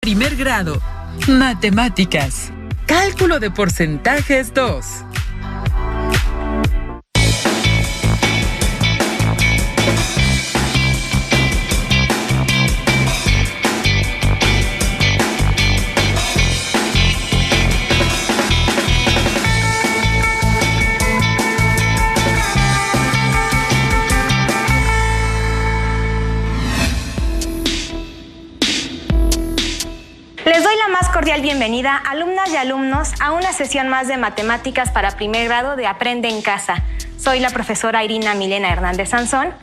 Primer grado. Matemáticas. Cálculo de porcentajes 2. Les doy la más cordial bienvenida, alumnas y alumnos, a una sesión más de matemáticas para primer grado de Aprende en Casa. Soy la profesora Irina Milena Hernández Sansón.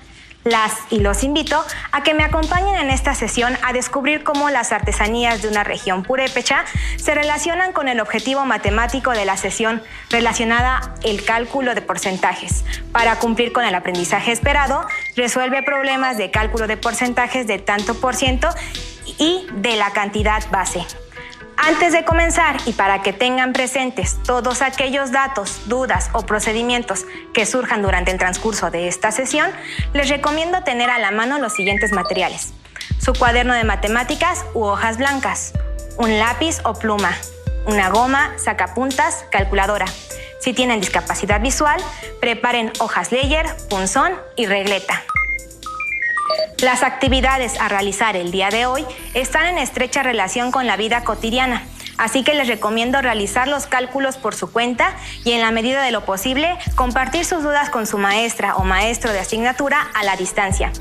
Las y los invito a que me acompañen en esta sesión a descubrir cómo las artesanías de una región purépecha se relacionan con el objetivo matemático de la sesión relacionada el cálculo de porcentajes. Para cumplir con el aprendizaje esperado, resuelve problemas de cálculo de porcentajes de tanto por ciento y de la cantidad base. Antes de comenzar y para que tengan presentes todos aquellos datos, dudas o procedimientos que surjan durante el transcurso de esta sesión, les recomiendo tener a la mano los siguientes materiales: su cuaderno de matemáticas u hojas blancas, un lápiz o pluma, una goma, sacapuntas, calculadora. Si tienen discapacidad visual, preparen hojas Leyer, punzón y regleta. Las actividades a realizar el día de hoy están en estrecha relación con la vida cotidiana, así que les recomiendo realizar los cálculos por su cuenta y, en la medida de lo posible, compartir sus dudas con su maestra o maestro de asignatura a la distancia.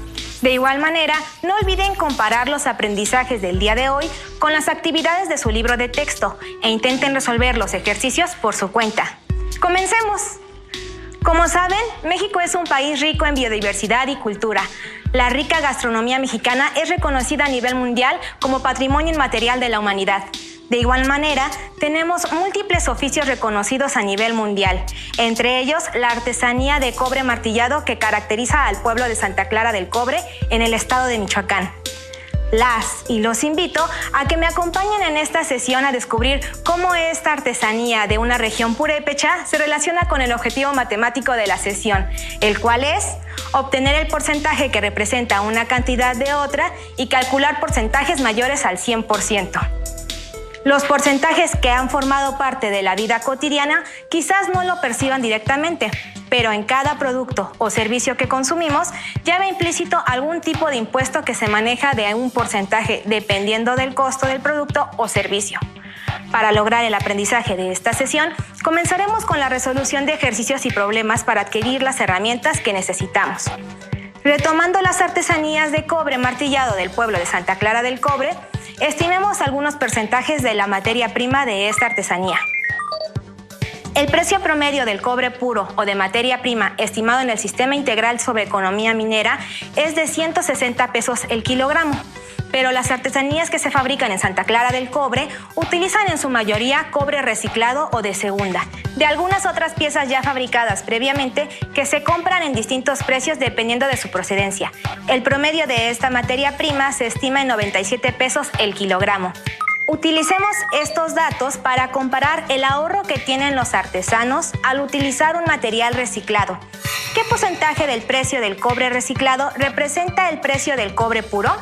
De igual manera, no olviden comparar los aprendizajes del día de hoy con las actividades de su libro de texto e intenten resolver los ejercicios por su cuenta. ¡Comencemos! Como saben, México es un país rico en biodiversidad y cultura. La rica gastronomía mexicana es reconocida a nivel mundial como patrimonio inmaterial de la humanidad. De igual manera, tenemos múltiples oficios reconocidos a nivel mundial, entre ellos la artesanía de cobre martillado que caracteriza al pueblo de Santa Clara del Cobre en el estado de Michoacán. Las y los invito a que me acompañen en esta sesión a descubrir cómo esta artesanía de una región purépecha se relaciona con el objetivo matemático de la sesión, el cual es obtener el porcentaje que representa una cantidad de otra y calcular porcentajes mayores al 100%. Los porcentajes que han formado parte de la vida cotidiana quizás no lo perciban directamente, pero en cada producto o servicio que consumimos lleva implícito algún tipo de impuesto que se maneja de un porcentaje dependiendo del costo del producto o servicio. Para lograr el aprendizaje de esta sesión, comenzaremos con la resolución de ejercicios y problemas para adquirir las herramientas que necesitamos. Retomando las artesanías de cobre martillado del pueblo de Santa Clara del Cobre, estimemos algunos porcentajes de la materia prima de esta artesanía. El precio promedio del cobre puro o de materia prima estimado en el Sistema Integral sobre Economía Minera es de 160 pesos el kilogramo, pero las artesanías que se fabrican en Santa Clara del Cobre utilizan en su mayoría cobre reciclado o de segunda, de algunas otras piezas ya fabricadas previamente que se compran en distintos precios dependiendo de su procedencia. El promedio de esta materia prima se estima en 97 pesos el kilogramo. Utilicemos estos datos para comparar el ahorro que tienen los artesanos al utilizar un material reciclado. ¿Qué porcentaje del precio del cobre reciclado representa el precio del cobre puro?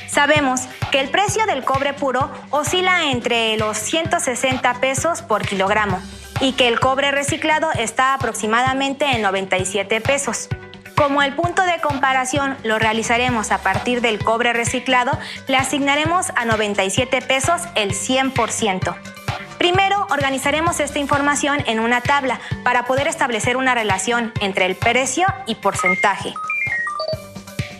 Sabemos que el precio del cobre puro oscila entre los 160 pesos por kilogramo y que el cobre reciclado está aproximadamente en 97 pesos. Como el punto de comparación lo realizaremos a partir del cobre reciclado, le asignaremos a 97 pesos el 100%. Primero, organizaremos esta información en una tabla para poder establecer una relación entre el precio y porcentaje.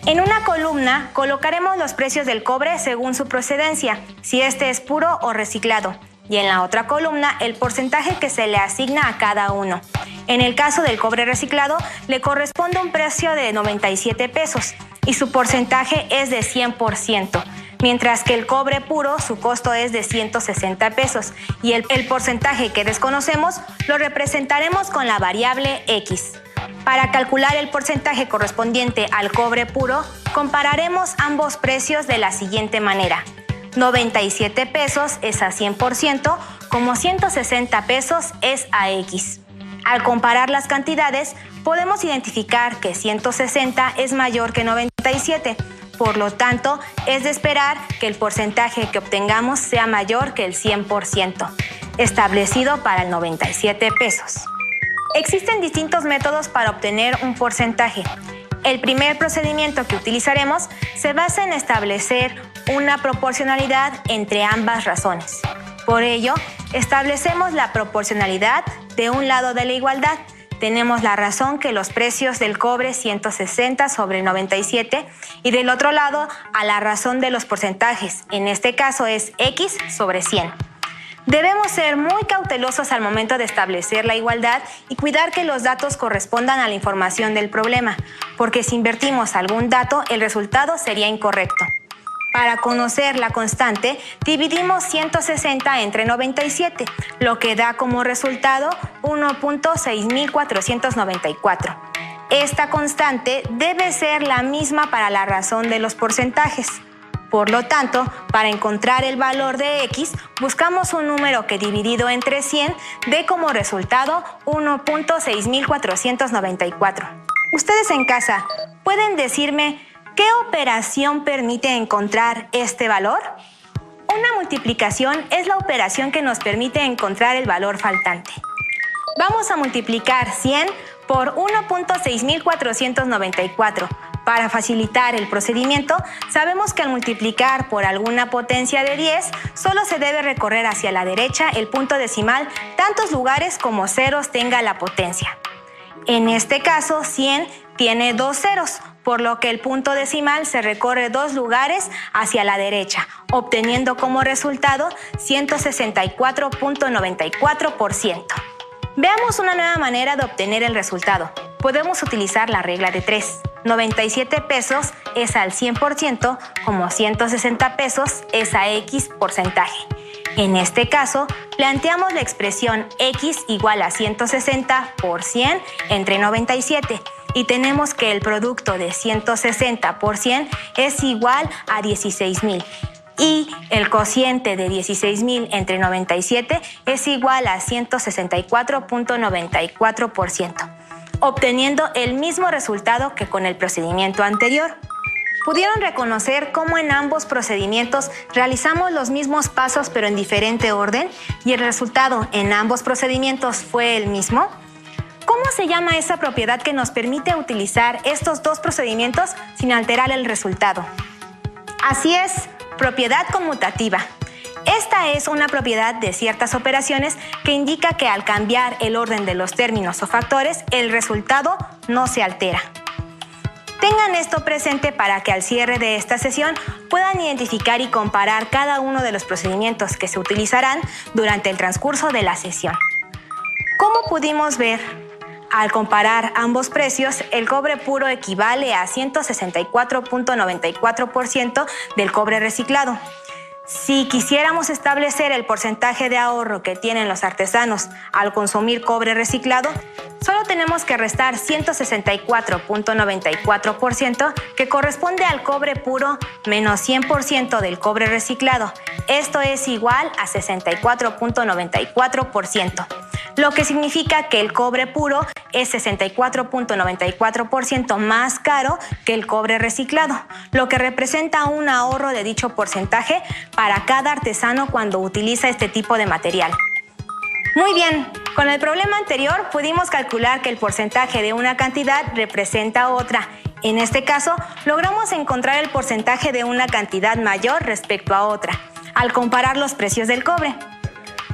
En una columna colocaremos los precios del cobre según su procedencia, si este es puro o reciclado, y en la otra columna el porcentaje que se le asigna a cada uno. En el caso del cobre reciclado, le corresponde un precio de 97 pesos y su porcentaje es de 100%, mientras que el cobre puro su costo es de 160 pesos y el porcentaje que desconocemos lo representaremos con la variable X. Para calcular el porcentaje correspondiente al cobre puro, compararemos ambos precios de la siguiente manera. 97 pesos es a 100%, como 160 pesos es a X. Al comparar las cantidades, podemos identificar que 160 es mayor que 97, Por lo tanto, es de esperar que el porcentaje que obtengamos sea mayor que el 100%, establecido para el 97 pesos. Existen distintos métodos para obtener un porcentaje. El primer procedimiento que utilizaremos se basa en establecer una proporcionalidad entre ambas razones. Por ello, establecemos la proporcionalidad de un lado de la igualdad. Tenemos la razón que los precios del cobre 160 sobre 97 y del otro lado a la razón de los porcentajes. En este caso es X sobre 100. Debemos ser muy cautelosos al momento de establecer la igualdad y cuidar que los datos correspondan a la información del problema, porque si invertimos algún dato, el resultado sería incorrecto. Para conocer la constante, dividimos 160 entre 97, lo que da como resultado 1.6494. Esta constante debe ser la misma para la razón de los porcentajes. Por lo tanto, para encontrar el valor de X, buscamos un número que dividido entre 100 dé como resultado 1.6494. Ustedes en casa, ¿pueden decirme qué operación permite encontrar este valor? Una multiplicación es la operación que nos permite encontrar el valor faltante. Vamos a multiplicar 100 por 1.6494. Para facilitar el procedimiento, sabemos que al multiplicar por alguna potencia de 10, solo se debe recorrer hacia la derecha el punto decimal tantos lugares como ceros tenga la potencia. En este caso, 100 tiene 2 ceros, por lo que el punto decimal se recorre 2 lugares hacia la derecha, obteniendo como resultado 164.94%. Veamos una nueva manera de obtener el resultado. Podemos utilizar la regla de 3. 97 pesos es al 100%, como 160 pesos es a X porcentaje. En este caso, planteamos la expresión X igual a 160 por 100 entre 97 y tenemos que el producto de 160 por 100 es igual a 16,000 y el cociente de 16,000 entre 97 es igual a 164.94%, obteniendo el mismo resultado que con el procedimiento anterior. ¿Pudieron reconocer cómo en ambos procedimientos realizamos los mismos pasos pero en diferente orden y el resultado en ambos procedimientos fue el mismo? ¿Cómo se llama esa propiedad que nos permite utilizar estos dos procedimientos sin alterar el resultado? Así es, propiedad conmutativa. Esta es una propiedad de ciertas operaciones que indica que al cambiar el orden de los términos o factores, el resultado no se altera. Tengan esto presente para que al cierre de esta sesión puedan identificar y comparar cada uno de los procedimientos que se utilizarán durante el transcurso de la sesión. Como pudimos ver, al comparar ambos precios, el cobre puro equivale a 164.94% del cobre reciclado. Si quisiéramos establecer el porcentaje de ahorro que tienen los artesanos al consumir cobre reciclado, solo tenemos que restar 164.94%, que corresponde al cobre puro menos 100% del cobre reciclado. Esto es igual a 64.94%, lo que significa que el cobre puro es 64.94% más caro que el cobre reciclado, lo que representa un ahorro de dicho porcentaje para cada artesano cuando utiliza este tipo de material. Muy bien, con el problema anterior pudimos calcular que el porcentaje de una cantidad representa otra. En este caso, logramos encontrar el porcentaje de una cantidad mayor respecto a otra, al comparar los precios del cobre.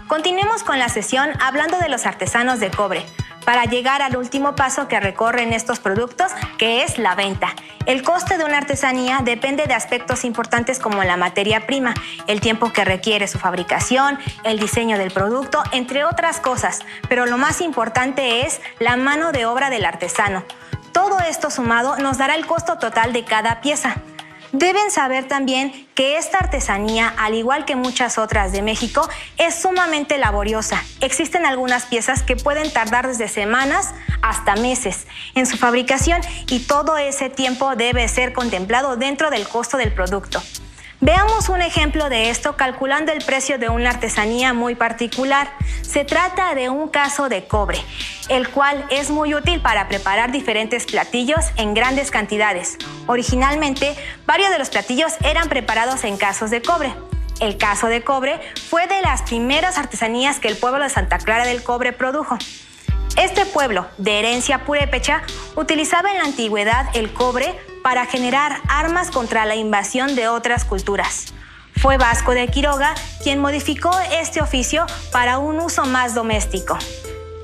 Continuemos con la sesión hablando de los artesanos de cobre, para llegar al último paso que recorren estos productos, que es la venta. El coste de una artesanía depende de aspectos importantes como la materia prima, el tiempo que requiere su fabricación, el diseño del producto, entre otras cosas, pero lo más importante es la mano de obra del artesano. Todo esto sumado nos dará el costo total de cada pieza. Deben saber también que esta artesanía, al igual que muchas otras de México, es sumamente laboriosa. Existen algunas piezas que pueden tardar desde semanas hasta meses en su fabricación y todo ese tiempo debe ser contemplado dentro del costo del producto. Veamos un ejemplo de esto calculando el precio de una artesanía muy particular. Se trata de un caso de cobre, el cual es muy útil para preparar diferentes platillos en grandes cantidades. Originalmente, varios de los platillos eran preparados en casos de cobre. El caso de cobre fue de las primeras artesanías que el pueblo de Santa Clara del Cobre produjo. Este pueblo, de herencia purépecha, utilizaba en la antigüedad el cobre para generar armas contra la invasión de otras culturas. Fue Vasco de Quiroga quien modificó este oficio para un uso más doméstico.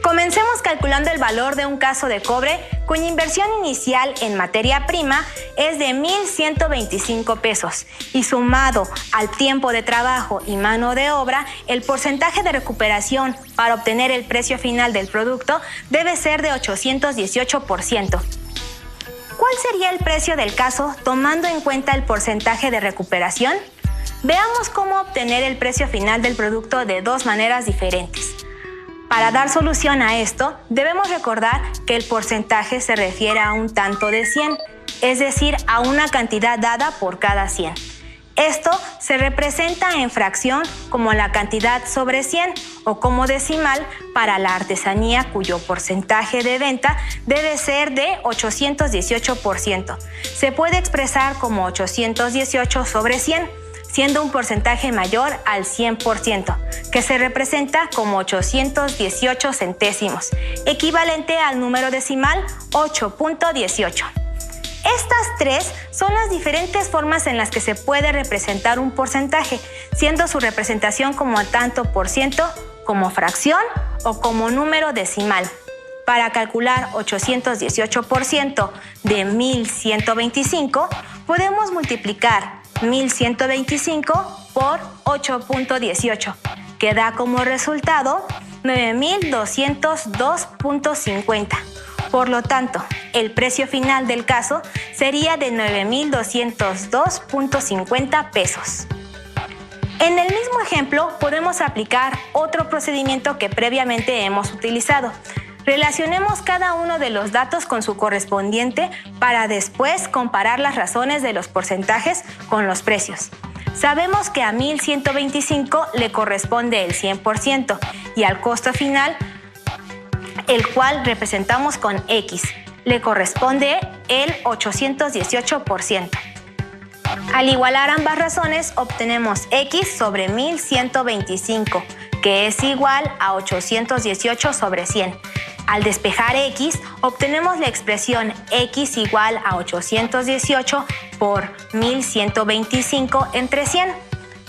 Comencemos calculando el valor de un caso de cobre cuya inversión inicial en materia prima es de 1,125 pesos y sumado al tiempo de trabajo y mano de obra, el porcentaje de recuperación para obtener el precio final del producto debe ser de 818%. ¿Cuál sería el precio del caso tomando en cuenta el porcentaje de recuperación? Veamos cómo obtener el precio final del producto de dos maneras diferentes. Para dar solución a esto, debemos recordar que el porcentaje se refiere a un tanto de 100, es decir, a una cantidad dada por cada 100. Esto se representa en fracción como la cantidad sobre 100 o como decimal para la artesanía cuyo porcentaje de venta debe ser de 818%. Se puede expresar como 818 sobre 100, siendo un porcentaje mayor al 100%, que se representa como 818 centésimos, equivalente al número decimal 8.18. Estas tres son las diferentes formas en las que se puede representar un porcentaje, siendo su representación como tanto por ciento, como fracción o como número decimal. Para calcular 818% de 1,125, podemos multiplicar 1,125 por 8.18, que da como resultado 9,202.50. Por lo tanto, el precio final del caso sería de 9,202.50 pesos. En el mismo ejemplo, podemos aplicar otro procedimiento que previamente hemos utilizado. Relacionemos cada uno de los datos con su correspondiente para después comparar las razones de los porcentajes con los precios. Sabemos que a 1,125 le corresponde el 100% y al costo final, el cual representamos con X, le corresponde el 818%. Al igualar ambas razones, obtenemos X sobre 1,125, que es igual a 818 sobre 100. Al despejar X, obtenemos la expresión X igual a 818 por 1,125 entre 100.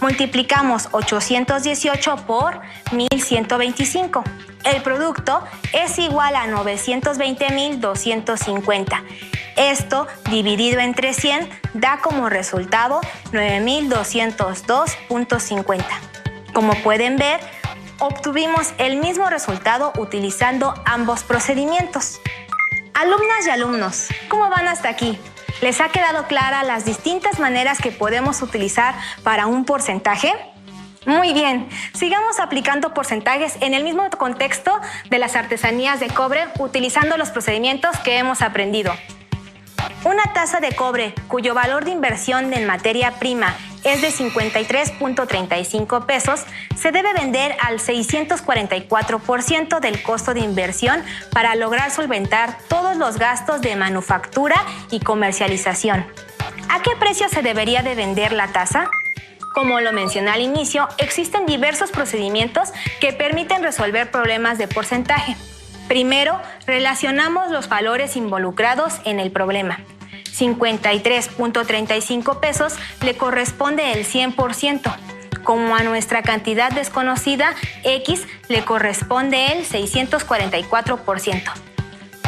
Multiplicamos 818 por 1,125. El producto es igual a 920,250. Esto, dividido entre 100, da como resultado 9,202.50. Como pueden ver, obtuvimos el mismo resultado utilizando ambos procedimientos. Alumnas y alumnos, ¿cómo van hasta aquí? ¿Les ha quedado clara las distintas maneras que podemos utilizar para un porcentaje? Muy bien, sigamos aplicando porcentajes en el mismo contexto de las artesanías de cobre utilizando los procedimientos que hemos aprendido. Una taza de cobre cuyo valor de inversión en materia prima es de 53.35 pesos se debe vender al 644% del costo de inversión para lograr solventar todos los gastos de manufactura y comercialización. ¿A qué precio se debería de vender la taza? Como lo mencioné al inicio, existen diversos procedimientos que permiten resolver problemas de porcentaje. Primero, relacionamos los valores involucrados en el problema. 53.35 pesos le corresponde el 100%. Como a nuestra cantidad desconocida, X le corresponde el 644%.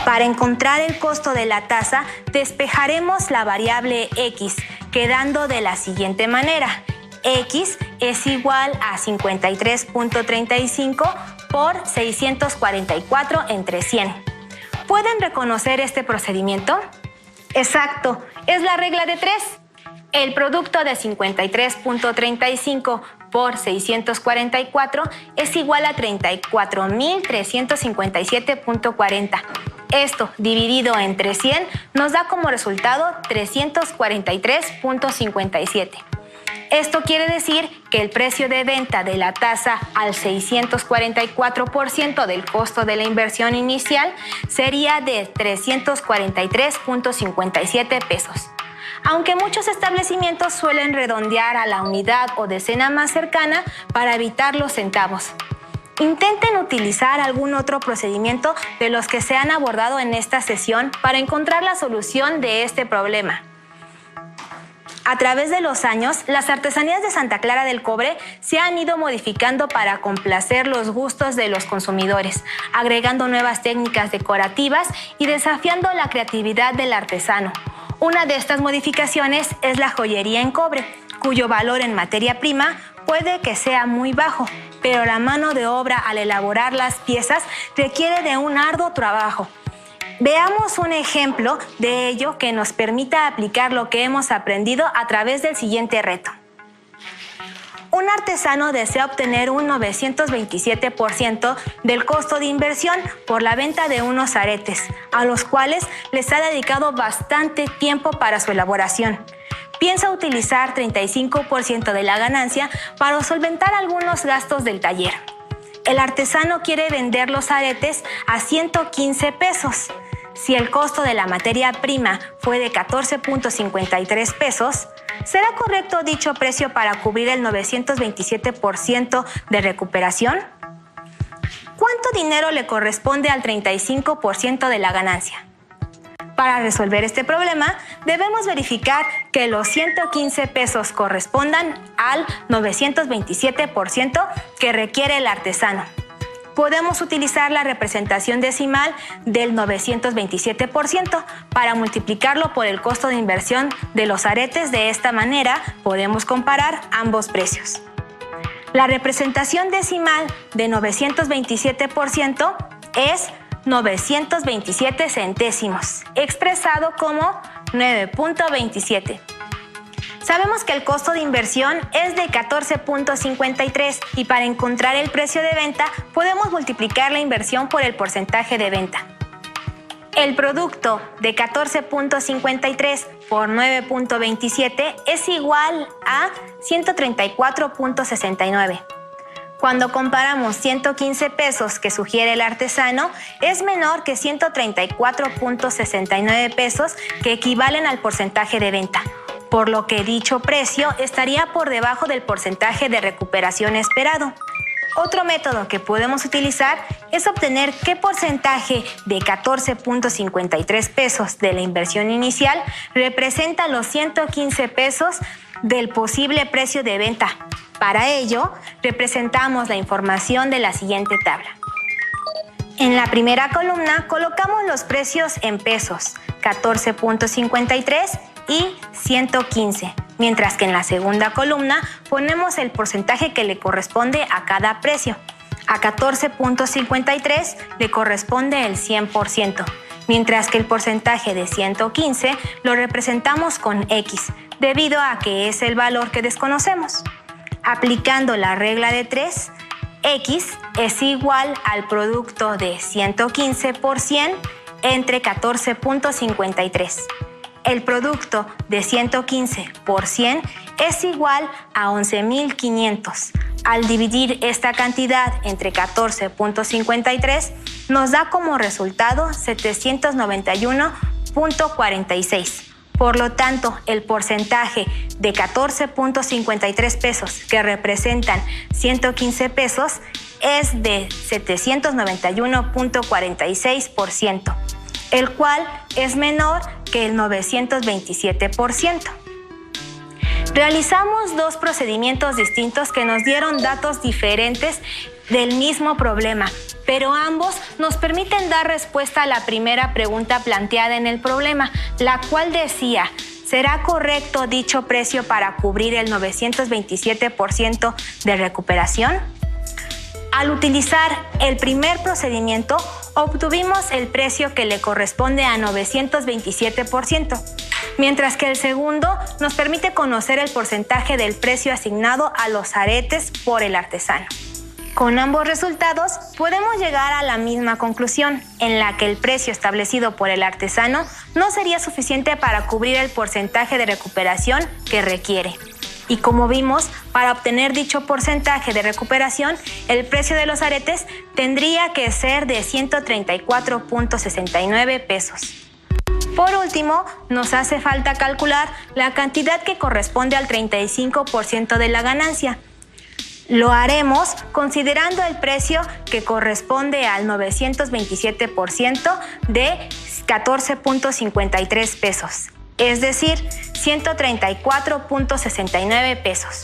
Para encontrar el costo de la taza, despejaremos la variable X, quedando de la siguiente manera. X es igual a 53.35 por 644 entre 100. ¿Pueden reconocer este procedimiento? Exacto, es la regla de 3. El producto de 53.35 por 644 es igual a 34.357.40. Esto dividido entre 100 nos da como resultado 343.57. Esto quiere decir que el precio de venta de la tasa al 644% del costo de la inversión inicial sería de 343.57 pesos. Aunque muchos establecimientos suelen redondear a la unidad o decena más cercana para evitar los centavos. Intenten utilizar algún otro procedimiento de los que se han abordado en esta sesión para encontrar la solución de este problema. A través de los años, las artesanías de Santa Clara del Cobre se han ido modificando para complacer los gustos de los consumidores, agregando nuevas técnicas decorativas y desafiando la creatividad del artesano. Una de estas modificaciones es la joyería en cobre, cuyo valor en materia prima puede que sea muy bajo, pero la mano de obra al elaborar las piezas requiere de un arduo trabajo. Veamos un ejemplo de ello que nos permita aplicar lo que hemos aprendido a través del siguiente reto. Un artesano desea obtener un 927% del costo de inversión por la venta de unos aretes, a los cuales les ha dedicado bastante tiempo para su elaboración. Piensa utilizar 35% de la ganancia para solventar algunos gastos del taller. El artesano quiere vender los aretes a 115 pesos. Si el costo de la materia prima fue de 14.53 pesos, ¿será correcto dicho precio para cubrir el 927% de recuperación? ¿Cuánto dinero le corresponde al 35% de la ganancia? Para resolver este problema, debemos verificar que los 115 pesos correspondan al 927% que requiere el artesano. Podemos utilizar la representación decimal del 927% para multiplicarlo por el costo de inversión de los aretes. De esta manera, podemos comparar ambos precios. La representación decimal de 927% es 927 centésimos, expresado como 9.27. Sabemos que el costo de inversión es de 14.53 y para encontrar el precio de venta podemos multiplicar la inversión por el porcentaje de venta. El producto de 14.53 por 9.27 es igual a 134.69. Cuando comparamos 115 pesos que sugiere el artesano, es menor que 134.69 pesos que equivalen al porcentaje de venta, por lo que dicho precio estaría por debajo del porcentaje de recuperación esperado. Otro método que podemos utilizar es obtener qué porcentaje de 14.53 pesos de la inversión inicial representa los 115 pesos del posible precio de venta. Para ello, representamos la información de la siguiente tabla. En la primera columna colocamos los precios en pesos, 14.53 y 115, mientras que en la segunda columna ponemos el porcentaje que le corresponde a cada precio. A 14.53 le corresponde el 100%, mientras que el porcentaje de 115 lo representamos con X, debido a que es el valor que desconocemos. Aplicando la regla de 3, X es igual al producto de 115 por 100 entre 14.53. El producto de 115 por 100 es igual a 11.500. Al dividir esta cantidad entre 14.53, nos da como resultado 791.46. Por lo tanto, el porcentaje de 14.53 pesos que representan 115 pesos es de 791.46%, el cual es menor que el 927%. Realizamos dos procedimientos distintos que nos dieron datos diferentes del mismo problema, pero ambos nos permiten dar respuesta a la primera pregunta planteada en el problema, la cual decía: ¿será correcto dicho precio para cubrir el 927% de recuperación? Al utilizar el primer procedimiento, obtuvimos el precio que le corresponde a 927%, mientras que el segundo nos permite conocer el porcentaje del precio asignado a los aretes por el artesano. Con ambos resultados podemos llegar a la misma conclusión, en la que el precio establecido por el artesano no sería suficiente para cubrir el porcentaje de recuperación que requiere. Y como vimos, para obtener dicho porcentaje de recuperación, el precio de los aretes tendría que ser de 134.69 pesos. Por último, nos hace falta calcular la cantidad que corresponde al 35% de la ganancia. Lo haremos considerando el precio que corresponde al 927% de 14.53 pesos, es decir, 134.69 pesos.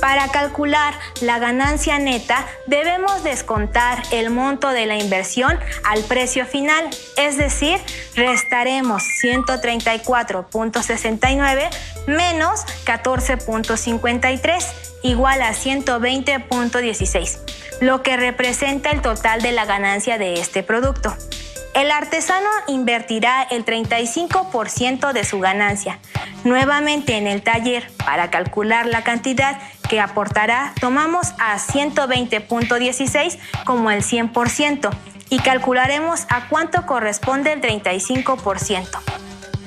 Para calcular la ganancia neta, debemos descontar el monto de la inversión al precio final, es decir, restaremos 134.69 menos 14.53, igual a 120.16, lo que representa el total de la ganancia de este producto. El artesano invertirá el 35% de su ganancia. Nuevamente en el taller, para calcular la cantidad que aportará, tomamos a 120.16 como el 100% y calcularemos a cuánto corresponde el 35%.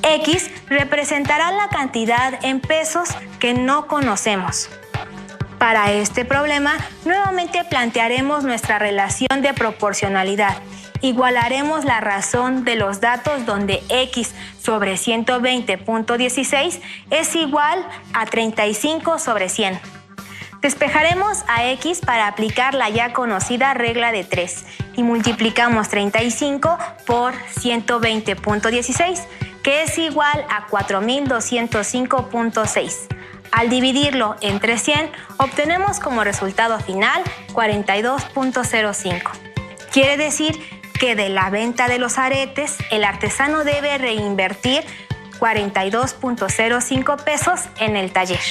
X representará la cantidad en pesos que no conocemos. Para este problema, nuevamente plantearemos nuestra relación de proporcionalidad. Igualaremos la razón de los datos donde X sobre 120.16 es igual a 35 sobre 100. Despejaremos a X para aplicar la ya conocida regla de 3 y multiplicamos 35 por 120.16, que es igual a 4.205.6. Al dividirlo entre 100, obtenemos como resultado final 42.05. Quiere decir que de la venta de los aretes, el artesano debe reinvertir 42.05 pesos en el taller.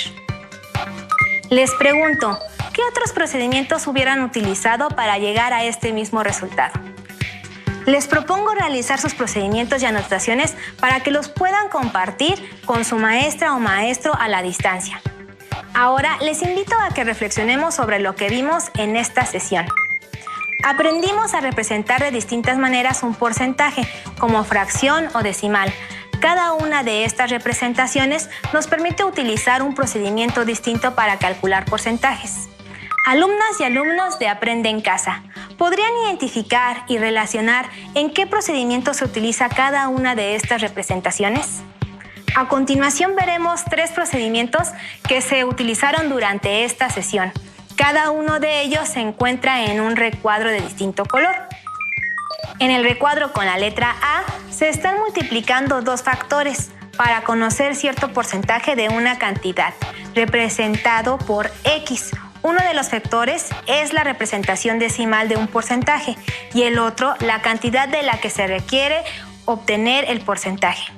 Les pregunto, ¿qué otros procedimientos hubieran utilizado para llegar a este mismo resultado? Les propongo realizar sus procedimientos y anotaciones para que los puedan compartir con su maestra o maestro a la distancia. Ahora les invito a que reflexionemos sobre lo que vimos en esta sesión. Aprendimos a representar de distintas maneras un porcentaje, como fracción o decimal. Cada una de estas representaciones nos permite utilizar un procedimiento distinto para calcular porcentajes. Alumnas y alumnos de Aprende en Casa, ¿podrían identificar y relacionar en qué procedimiento se utiliza cada una de estas representaciones? A continuación veremos 3 procedimientos que se utilizaron durante esta sesión. Cada uno de ellos se encuentra en un recuadro de distinto color. En el recuadro con la letra A se están multiplicando 2 factores para conocer cierto porcentaje de una cantidad, representado por X. Uno de los factores es la representación decimal de un porcentaje y el otro la cantidad de la que se requiere obtener el porcentaje.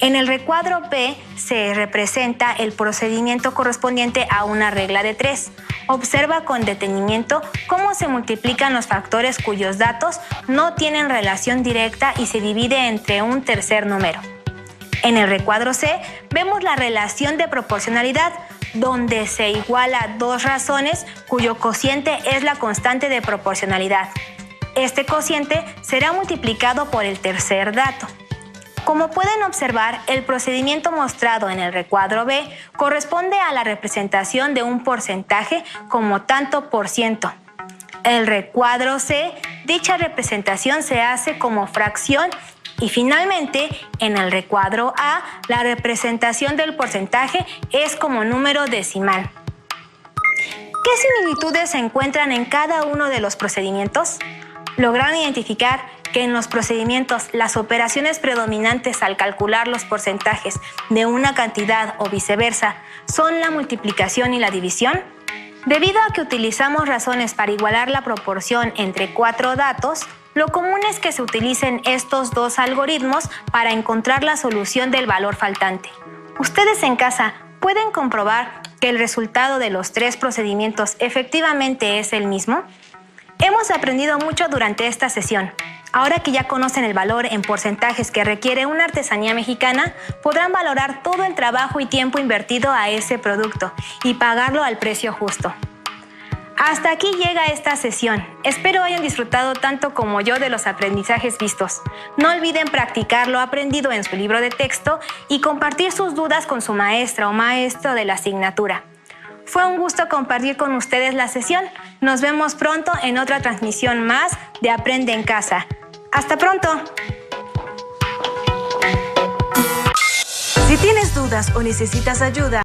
En el recuadro B se representa el procedimiento correspondiente a una regla de 3. Observa con detenimiento cómo se multiplican los factores cuyos datos no tienen relación directa y se divide entre un tercer número. En el recuadro C vemos la relación de proporcionalidad, donde se iguala 2 razones cuyo cociente es la constante de proporcionalidad. Este cociente será multiplicado por el tercer dato. Como pueden observar, el procedimiento mostrado en el recuadro B corresponde a la representación de un porcentaje como tanto por ciento. El recuadro C, dicha representación se hace como fracción y finalmente, en el recuadro A, la representación del porcentaje es como número decimal. ¿Qué similitudes se encuentran en cada uno de los procedimientos? ¿Lograron identificar que en los procedimientos las operaciones predominantes al calcular los porcentajes de una cantidad o viceversa son la multiplicación y la división? Debido a que utilizamos razones para igualar la proporción entre 4 datos, lo común es que se utilicen estos 2 algoritmos para encontrar la solución del valor faltante. Ustedes en casa pueden comprobar que el resultado de los 3 procedimientos efectivamente es el mismo. Hemos aprendido mucho durante esta sesión. Ahora que ya conocen el valor en porcentajes que requiere una artesanía mexicana, podrán valorar todo el trabajo y tiempo invertido a ese producto y pagarlo al precio justo. Hasta aquí llega esta sesión. Espero hayan disfrutado tanto como yo de los aprendizajes vistos. No olviden practicar lo aprendido en su libro de texto y compartir sus dudas con su maestra o maestro de la asignatura. Fue un gusto compartir con ustedes la sesión. Nos vemos pronto en otra transmisión más de Aprende en Casa. ¡Hasta pronto! Si tienes dudas o necesitas ayuda,